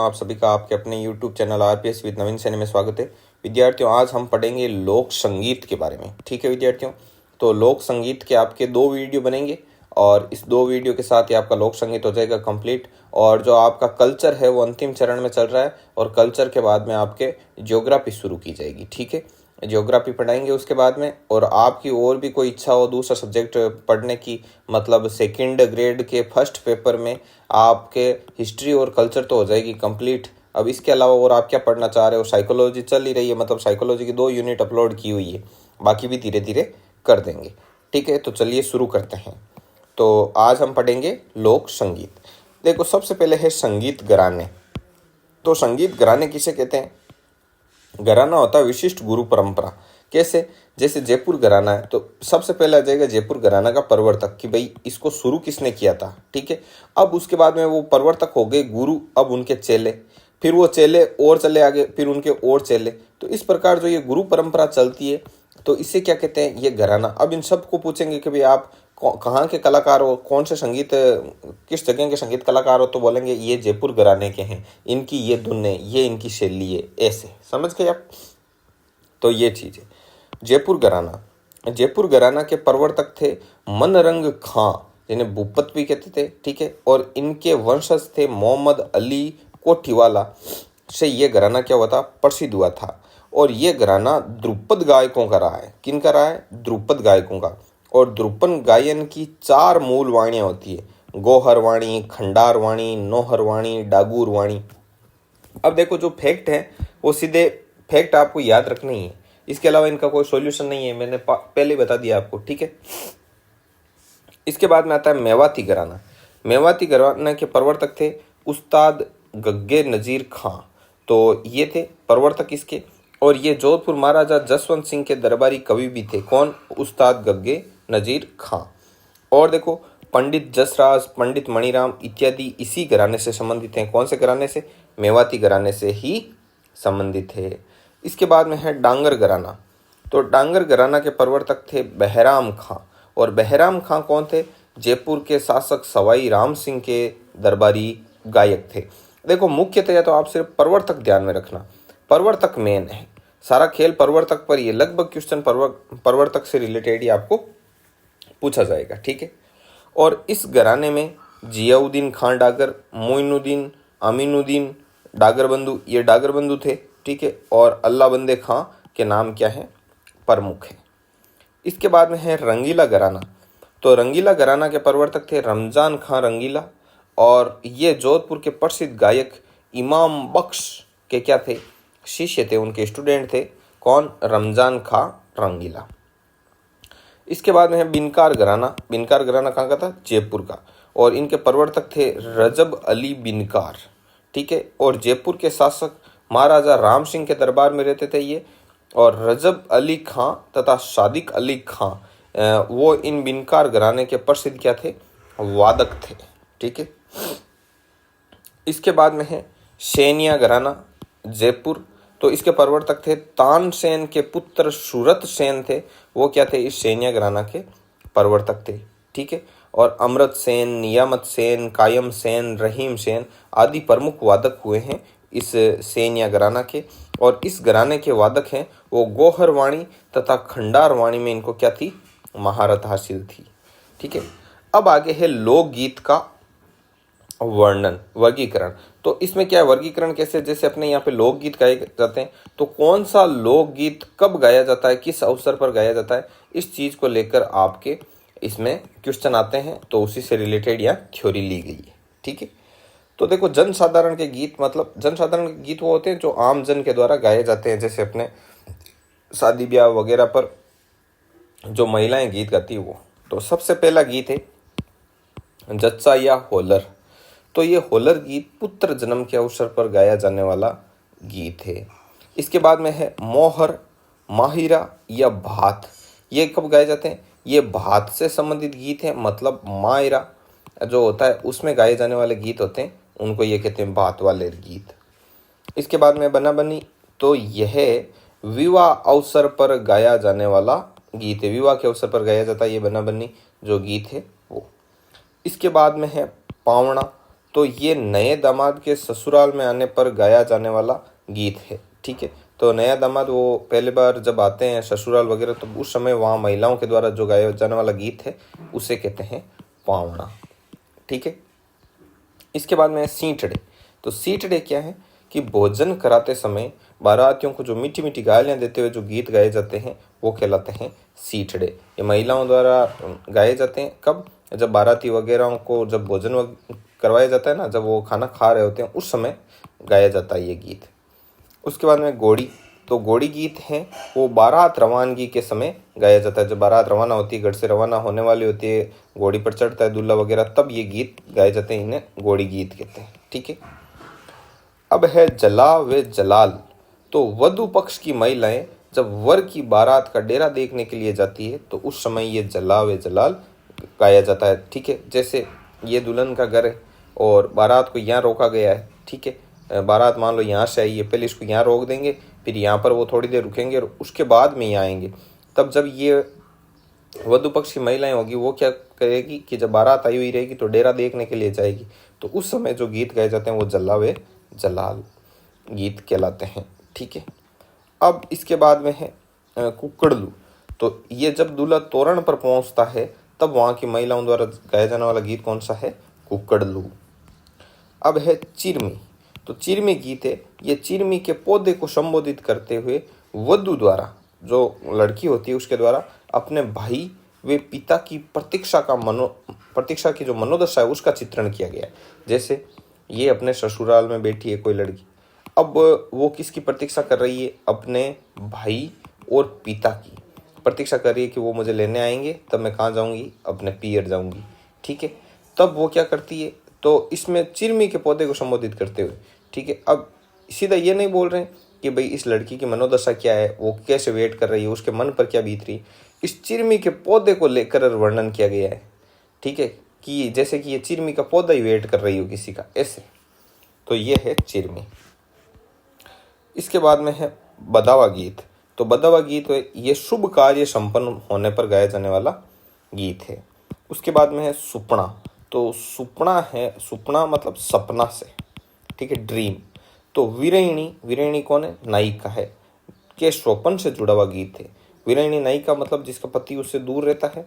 आप सभी का आपके अपने YouTube चैनल आरपीएस विद नवीन सैनी में स्वागत है। विद्यार्थियों, आज हम पढ़ेंगे लोक संगीत के बारे में। ठीक है विद्यार्थियों, तो लोक संगीत के आपके 2 वीडियो बनेंगे और इस 2 वीडियो के साथ ही आपका लोक संगीत हो जाएगा कंप्लीट। और जो आपका कल्चर है वो अंतिम चरण में चल रहा है और कल्चर के बाद में आपके ज्योग्राफी शुरू की जाएगी। ठीक है, ज्योग्राफी पढ़ाएंगे उसके बाद में। और आपकी और भी कोई इच्छा हो दूसरा सब्जेक्ट पढ़ने की, मतलब सेकंड ग्रेड के फर्स्ट पेपर में आपके हिस्ट्री और कल्चर तो हो जाएगी कंप्लीट। अब इसके अलावा और आप क्या पढ़ना चाह रहे हो? साइकोलॉजी चल ही रही है, मतलब साइकोलॉजी की 2 यूनिट अपलोड की हुई है, बाकी भी धीरे धीरे कर देंगे। ठीक है, तो चलिए शुरू करते हैं। तो आज हम पढ़ेंगे लोक संगीत। देखो, सबसे पहले है संगीत घराने। तो संगीत घराने किसे कहते हैं? घराना होता है विशिष्ट गुरु परंपरा। कैसे? जैसे जयपुर घराना है, तो सबसे पहले आ जाएगा जयपुर घराना का प्रवर्तक कि भाई इसको शुरू किसने किया था। ठीक है, अब उसके बाद में वो प्रवर्तक हो गए गुरु, अब उनके चेले, फिर वो चेले और चले आगे, फिर उनके और चेले। तो इस प्रकार जो ये गुरु परंपरा चलती है, तो इसे क्या कहते हैं? ये घराना। अब इन सबको पूछेंगे कि भाई आप कहाँ के कलाकार हो, कौन से संगीत, किस जगह के संगीत कलाकार हो, तो बोलेंगे ये जयपुर घराने के हैं, इनकी ये धुन है, ये इनकी शैली है। ऐसे समझ गए आप? तो ये चीज़ है जयपुर घराना। जयपुर घराना के प्रवर्तक थे मनरंग खां, जिन्हें भूपत भी कहते थे। ठीक है, और इनके वंशज थे मोहम्मद अली कोठीवाला से ये घराना क्या हुआ था? प्रसिद्ध हुआ था। और ये घराना ध्रुपद गायकों का रहा है। किन का रहा है? ध्रुपद गायकों का। और ध्रुपद गायन की 4 मूल वाणियाँ होती है: गोहर वाणी, खंडार वाणी, नोहर वाणी, डागूर वाणी। अब देखो, जो फैक्ट है वो सीधे फैक्ट आपको याद रखना ही है, इसके अलावा इनका कोई सॉल्यूशन नहीं है, मैंने पहले बता दिया आपको। ठीक है, इसके बाद में आता है मेवाती घराना। मेवाती घराना के प्रवर्तक थे उस्ताद गग्गे नजीर खां। तो ये थे प्रवर्तक इसके, और ये जोधपुर महाराजा जसवंत सिंह के दरबारी कवि भी थे। कौन? उस्ताद गग्गे नजीर खां। और देखो, पंडित जसराज, पंडित मणिराम इत्यादि इसी घराने से संबंधित हैं। कौन से घराने से? मेवाती घराने से ही संबंधित है। इसके बाद में है डांगर घराना। तो डांगर घराना के प्रवर्तक थे बहराम खां। और बहराम खां कौन थे? जयपुर के शासक सवाई राम सिंह के दरबारी गायक थे। देखो, मुख्यतया तो आप सिर्फ प्रवर्तक ध्यान में रखना, प्रवर्तक मेन है, सारा खेल प्रवर्तक पर। ये लगभग क्वेश्चन प्रवर्तक से रिलेटेड ही आपको पूछा जाएगा। ठीक है, और इस घराने में जियाउद्दीन खान डागर, मोइनुद्दीन, अमीनुद्दीन डागर बंधु, ये डागर बंधु थे। ठीक है, और अल्लाह बंदे खां के नाम क्या है? प्रमुख है। इसके बाद में है रंगीला घराना। तो रंगीला घराना के प्रवर्तक थे रमजान खां रंगीला, और ये जोधपुर के प्रसिद्ध गायक इमाम बख्श के क्या थे? शिष्य थे, उनके स्टूडेंट थे। कौन? रमजान खां रंगीला। इसके बाद में है बिनकार घराना। बिनकार घराना कहाँ का था? जयपुर का, और इनके प्रवर्तक थे रजब अली बिनकार। ठीक है, और जयपुर के शासक महाराजा राम सिंह के दरबार में रहते थे ये। और रजब अली खां तथा सादिक अली खां, वो इन बिनकार घराने के प्रसिद्ध क्या थे? वादक थे। ठीक है, इसके बाद में है सैनिया घराना जयपुर। तो इसके प्रवर्तक थे तानसेन के पुत्र सूरत सेन थे, वो क्या थे? इस सैनिया घराना के प्रवर्तक थे। ठीक है, और अमृत सेन, नियामत सेन, कायम सेन, रहीम सेन आदि प्रमुख वादक हुए हैं इस सैनिया घराना के। और इस घराने के वादक हैं वो गोहर वाणी तथा खंडार वाणी में इनको क्या थी? महारत हासिल थी। ठीक है, अब आगे है लोकगीत का वर्णन, वर्गीकरण। तो इसमें क्या है? वर्गीकरण कैसे? जैसे अपने यहाँ पे लोकगीत गाए जाते हैं, तो कौन सा लोकगीत कब गाया जाता है, किस अवसर पर गाया जाता है, इस चीज को लेकर आपके इसमें क्वेश्चन आते हैं। तो उसी से रिलेटेड यहाँ थ्योरी ली गई है। ठीक है, तो देखो, जनसाधारण के गीत, मतलब जनसाधारण के गीत वो होते हैं जो आम जन के द्वारा गाए जाते हैं। जैसे अपने शादी ब्याह वगैरह पर जो महिलाएं गीत गाती है वो। तो सबसे पहला गीत है जच्चा या होलर। तो ये होलर गीत पुत्र जन्म के अवसर पर गाया जाने वाला गीत है। इसके बाद में है मोहर, माहिरा या भात। ये कब गाए जाते हैं? ये भात से संबंधित गीत है, मतलब मायरा जो होता है उसमें गाए जाने वाले गीत होते हैं, उनको ये कहते हैं भात वाले गीत। इसके बाद में बना बनी। तो यह विवाह अवसर पर गाया जाने वाला गीत है, विवाह के अवसर पर गाया जाता है ये बना बनी जो गीत है वो। इसके बाद में है पावना। तो ये नए दामाद के ससुराल में आने पर गाया जाने वाला गीत है। ठीक है, तो नया दामाद वो पहली बार जब आते हैं ससुराल वगैरह, तो उस समय वहाँ महिलाओं के द्वारा जो गाया जाने वाला गीत है उसे कहते हैं पावणा। ठीक है, इसके बाद में सींटड़े। तो सींटड़े क्या है कि भोजन कराते समय बारातियों को जो मीठी मीठी गालियाँ देते हुए जो गीत गाए जाते हैं वो कहलाते हैं सींटड़े। ये महिलाओं द्वारा गाए जाते हैं कब, जब बाराती वगैरह को जब भोजन करवाया जाता है ना, जब वो खाना खा रहे होते हैं उस समय गाया जाता है ये गीत। उसके बाद में घोड़ी। तो घोड़ी गीत है वो बारात रवानगी के समय गाया जाता है। जब बारात रवाना होती है, घर से रवाना होने वाली होती है, घोड़ी पर चढ़ता है दूल्हा वगैरह, तब ये गीत गाए जाते हैं, इन्हें घोड़ी गीत कहते हैं। ठीक है, अब है जला व जलाल। तो वधु पक्ष की महिलाएं जब वर की बारात का डेरा देखने के लिए जाती है तो उस समय ये जला व जलाल गाया जाता है। ठीक है, जैसे ये दुल्हन का घर है और बारात को यहाँ रोका गया है। ठीक है, बारात मान लो यहाँ से आई है, पहले इसको यहाँ रोक देंगे, फिर यहाँ पर वो थोड़ी देर रुकेंगे और उसके बाद में यहाँ आएंगे। तब जब ये वधु पक्ष की महिलाएं होगी वो क्या करेगी कि जब बारात आई हुई रहेगी तो डेरा देखने के लिए जाएगी, तो उस समय जो गीत गाए जाते हैं वो जला व जलाल गीत कहलाते हैं। ठीक है, अब इसके बाद में है कुकड़लू। तो ये जब दूल्हा तोरण पर पहुंचता है तब वहाँ की महिलाओं द्वारा गाया जाने वाला गीत कौन सा है, कुकड़लू। अब है चिरमी। तो चिरमी गीत है, ये चिरमी के पौधे को संबोधित करते हुए वधु द्वारा, जो लड़की होती है उसके द्वारा अपने भाई वे पिता की प्रतीक्षा की जो मनोदशा है उसका चित्रण किया गया है। जैसे ये अपने ससुराल में बैठी है कोई लड़की, अब वो किसकी प्रतीक्षा कर रही है, अपने भाई और पिता की प्रतीक्षा कर रही है कि वो मुझे लेने आएंगे, तब मैं कहाँ जाऊँगी, अपने पियर जाऊँगी। ठीक है, तब वो क्या करती है, तो इसमें चिरमी के पौधे को संबोधित करते हुए, ठीक है, अब सीधा ये नहीं बोल रहे हैं कि भाई इस लड़की की मनोदशा क्या है, वो कैसे वेट कर रही है, उसके मन पर क्या बीत रही है, इस चिरमी के पौधे को लेकर वर्णन किया गया है। ठीक है, कि जैसे कि ये चिरमी का पौधा ही वेट कर रही हो किसी का, ऐसे। तो ये है चिरमी। इसके बाद में है बदावा गीत। तो बदावा गीत है ये शुभ कार्य संपन्न होने पर गाया जाने वाला गीत है। उसके बाद में है सुपना। तो सुपना है, सुपना मतलब सपना से, ठीक है, ड्रीम। तो वीरणी, वीरणी कौन है, नायिका है, के स्वप्न से जुड़ा हुआ गीत है। वीरणी नायिका मतलब जिसका पति उससे दूर रहता है,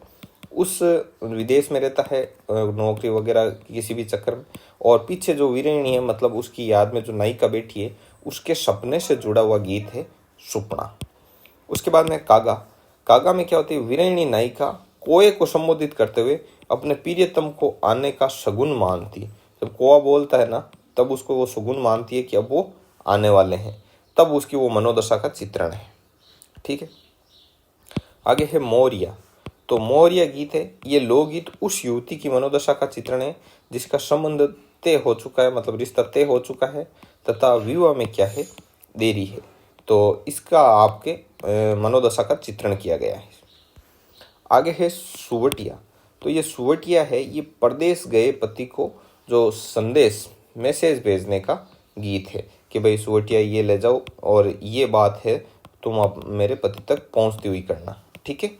उस विदेश में रहता है नौकरी वगैरह किसी भी चक्कर में, और पीछे जो वीरणी है मतलब उसकी याद में जो नायिका बैठी है उसके सपने से जुड़ा हुआ गीत है सुपना। उसके बाद में कागा। कागा में क्या होती है, वीरणी नायिका कोए को संबोधित करते हुए अपने प्रियतम को आने का शगुन मानती है। जब कोआ बोलता है ना तब उसको वो शगुन मानती है कि अब वो आने वाले हैं, तब उसकी वो मनोदशा का चित्रण है। ठीक है, आगे है मोरिया। तो मोरिया गीत है, ये लोकगीत उस युवती की मनोदशा का चित्रण है जिसका संबंध तय हो चुका है, मतलब रिश्ता तय हो चुका है तथा विवाह में क्या है, देरी है। तो इसका आपके मनोदशा का चित्रण किया गया है। आगे है सुवटिया। तो ये सुवटिया है, ये परदेश गए पति को जो संदेश मैसेज भेजने का गीत है कि भाई सुवटिया ये ले जाओ और ये बात है तुम अब मेरे पति तक पहुंचती हुई करना। ठीक है,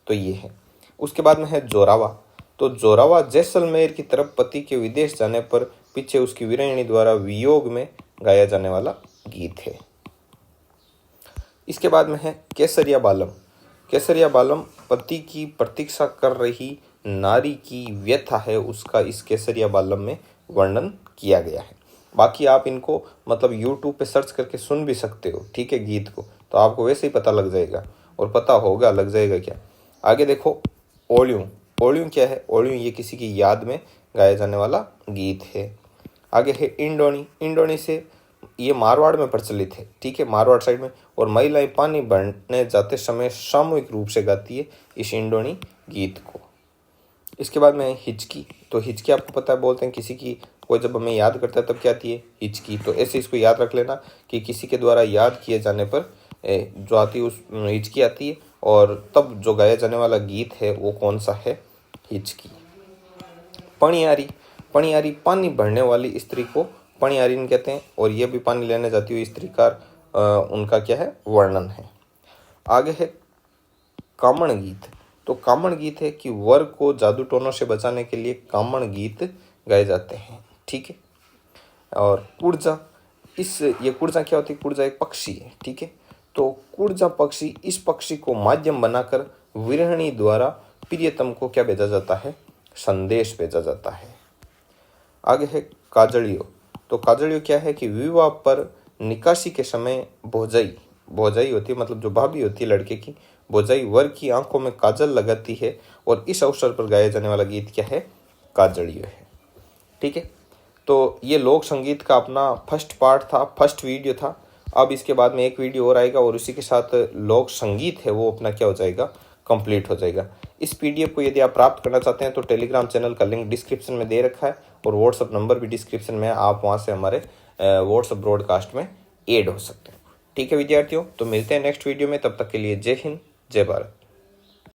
तो ये है। उसके बाद में है जोरावा। तो जोरावा जैसलमेर की तरफ पति के विदेश जाने पर पीछे उसकी वीरणी द्वारा वियोग में गाया जाने वाला गीत है। इसके बाद में है केसरिया बालम। केसरिया बालम पति की प्रतीक्षा कर रही नारी की व्यथा है, उसका इस केसरिया बालम में वर्णन किया गया है। बाकी आप इनको मतलब यूट्यूब पे सर्च करके सुन भी सकते हो, ठीक है, गीत को, तो आपको वैसे ही पता लग जाएगा, और पता होगा लग जाएगा क्या। आगे देखो ओलियूं। ओलियूं क्या है, ओलियूं ये किसी की याद में गाया जाने वाला गीत है। आगे है इंडोनी। इंडोनी से ये मारवाड़ में प्रचलित है, ठीक है, मारवाड़ साइड में, और महिलाएं पानी भरने जाते समय सामूहिक रूप से गाती है इस इंडोनी गीत को। इसके बाद में हिचकी। तो हिचकी आपको पता है, बोलते हैं किसी की कोई जब हमें याद करता है तब क्या आती है, हिचकी। तो ऐसे इसको याद रख लेना कि किसी के द्वारा याद किए जाने पर जो आती है उस हिचकी आती है, और तब जो गाया जाने वाला गीत है वो कौन सा है, हिचकी। पणियारी। पणियारी पानी भरने वाली स्त्री को पणियारिन कहते हैं, और ये भी पानी लेने जाती हुई स्त्री का उनका क्या है, वर्णन है। आगे है कामण गीत। तो कामण गीत है कि वर को जादू टोनों से बचाने के लिए कामण गीत गाए जाते हैं। ठीक है। और कुर्जा, ये कुर्जा क्या होती है? कुर्जा एक पक्षी है, ठीक है। तो कुर्जा पक्षी, इस पक्षी को माध्यम बनाकर विरहणी द्वारा प्रियतम को क्या भेजा जाता है? संदेश भेजा जाता है। आगे है काजलियो। तो काजलियो क्या है कि विवाह पर निकासी के समय भौजाई, भौजाई होती है मतलब जो भाभी होती है लड़के की, भौजाई वर की आंखों में काजल लगाती है और इस अवसर पर गाया जाने वाला गीत क्या है? काजलियो है, ठीक है। तो ये लोक संगीत का अपना फर्स्ट पार्ट था, फर्स्ट वीडियो था। अब इसके बाद में एक वीडियो और आएगा और उसी के साथ लोक संगीत है वो अपना क्या हो जाएगा? कंप्लीट हो जाएगा। इस पीडीएफ को यदि आप प्राप्त करना चाहते हैं तो टेलीग्राम चैनल का लिंक डिस्क्रिप्शन में दे रखा है और व्हाट्सअप नंबर भी डिस्क्रिप्शन में है, आप वहाँ से हमारे व्हाट्सअप ब्रॉडकास्ट में ऐड हो सकते हैं। ठीक है विद्यार्थियों, तो मिलते हैं नेक्स्ट वीडियो में, तब तक के लिए जय हिंद, जय भारत।